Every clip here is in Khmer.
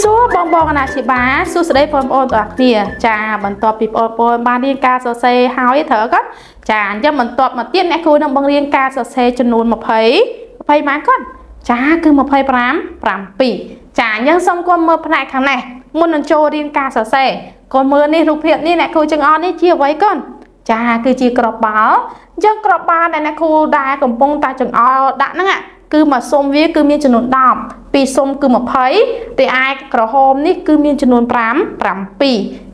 សួរបងបងអាណាជាបាសួស្ដីបងប្អូនទាំងអស់គ្នាចាបន្ទាប់ពីបងប្អូនបានរៀនការសរសេរហើយត្រូវគាត់ចាអញ្ចឹងបន្ទាប់មកទៀតអ្នកគ្រូនឹងបង្រៀនការសរសេរចំនួន20ម៉ានគាត់ចាគឺ25 7ចាអញ្ចឹងសូមកូនមើលផ្នែកខាងនេះមុននឹងចូលរៀនការសរសេរកូនមើលនេះរូបភាពនេះអ្នកគ្រូចឹងអត់នេះជាអ្វីកូនចាគឺជាក្របបាល់អញ្ចឹងក្របបាល់ដែលអ្នកគ្រូដែលកំពុងតែចង្អុលដាក់ហ្នឹងគឺមកសុំវាគឺមានចំនួន10ពីសុំគឺ20តែឯក្រហមនេះគឺមានចំនួន5 7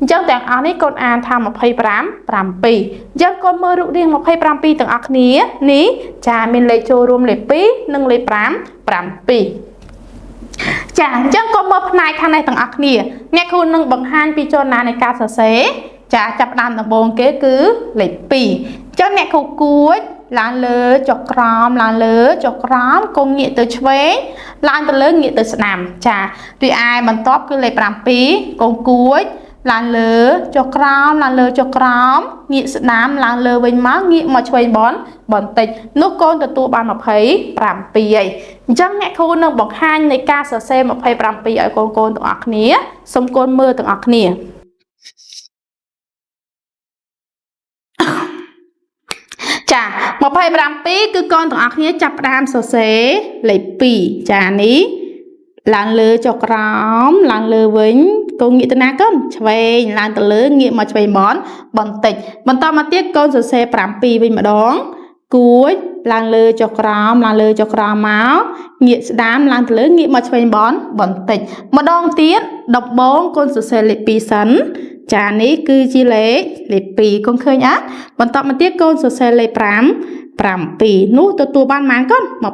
អញ្ចឹងទាំងអស់នេះកូនអានថា25 7អញ្ចឹងកូនមើលរូបរាង27ទាំងអស់គ្នានេះចាមានលេខចូលរួមលេខ2និងលេខ5 7ចាអញ្ចឹងកូនមើលផ្នែកខាងនេះទាំងអស់គ្នាអ្នកគ្រូនឹងបង្ហាញពីចលនានៃការសរសេរចាចាប់ផ្ដើមដំបូងគេគឺលេខ2អញ្ចឹងអ្នកគ្រូគួចឡើងលើចុះក្រោមឡើងលើចុះក្រោមកុំងាកទៅឆ្វេងឡើងទៅលើងាកទៅស្ដាំចារីឯបន្ទាប់គឺលេខ7កូនគួចឡើងលើចុះក្រោមឡើងលើចុះក្រោមងាកស្ដាំឡើងលើវិញមកងាកមកឆ្វេងបន្តិចនោះកូនទទួលបាន27ហើយអញ្ចឹងអ្នកគ្រូនឹងបង្ហាញនៃការសរសេរ27ឲ្យកូនទាំងអស់គ្នាសូមកូនមើលទាំងអស់គ្នាចា27គឺកូនទាំងអស់គ្នាចាប់ផ្ដើមសរសេរលេខ2ចានេះឡើងលើចុះក្រោមឡើងលើវិញកូនងាកទៅណាកូនឆ្វេងឡើងទៅលើងាកមកឆ្វេងបន្តិចបន្តមកទៀតកូនសរសេរ7វិញម្ដងគួចឡើងលើចុះក្រោមឡើងលើចុះក្រោមមកងាកស្ដាំឡើងទៅលើងាកមកឆ្វេងបន្តិចម្ដងទៀតដំបងកូនសរសេរលេខ2សិនចានេះគឺជាលេខ2កូនឃើញអត់បន្តមកទៀតកូនសរសេរលេខ7នោះទទួលបានប៉ុន្មានកូន25 7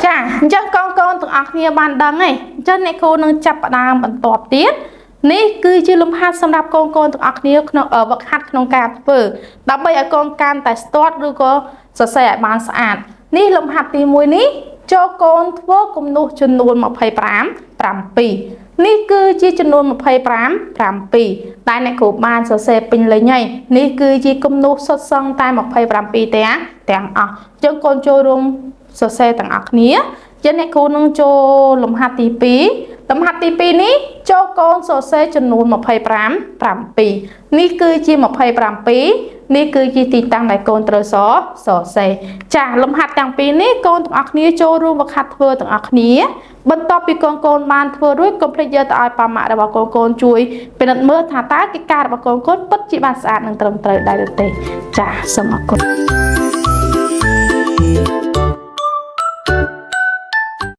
ចាអញ្ចឹងកូនទាំងអស់គ្នាបានដឹងហើយអញ្ចឹងអ្នកគ្រូនឹងចាប់ផ្ដើមបន្ទាប់ទៀតនេះគឺជាលំហាត់សម្រាប់កូនទាំងអស់គ្នាក្នុងវឹកហាត់ក្នុងការធ្វើដើម្បីឲ្យកូនកាន់តែស្ទាត់ឬក៏សរសេរឲ្យបានស្អាតនេះលំហាត់ទី1នេះចូលកូនធ្វើគំនូសចំនួន25 7នេះគឺជាចំនួន25 7ដែលអ្នកគ្រូបានសរសេរពេញលេញហើយនេះគឺជាគំនូសសុទ្ធសឹងតែ27ទាំងអស់អញ្ចឹងកូនចូលរួមសរសេរទាំងអស់គ្នាចឹងអ្នកគ្រូនឹងចូលលំហាត់ទី2លំហាត់ទី2នេះចូលកូនសរសេរចំនួន25 7នេះគឺជា27នេះគឺជាទីតាំងដែលកូនត្រូវសរសេរចាលំហាត់ទាំងពីរនេះកូនទាំងអស់គ្នាចូលរួមវឹកហាត់ធ្វើទាំងអស់គ្នាបន្ទាប់ពីកូនបានធ្វើរួចកុំភ្លេចយកទៅឲ្យប៉ាម៉ាក់របស់កូនជួយពិនិត្យមើលថាតើកិច្ចការរបស់កូនពិតជាបានស្អាតនិងត្រឹមត្រូវដែរឬទេចាសូមអរគុណ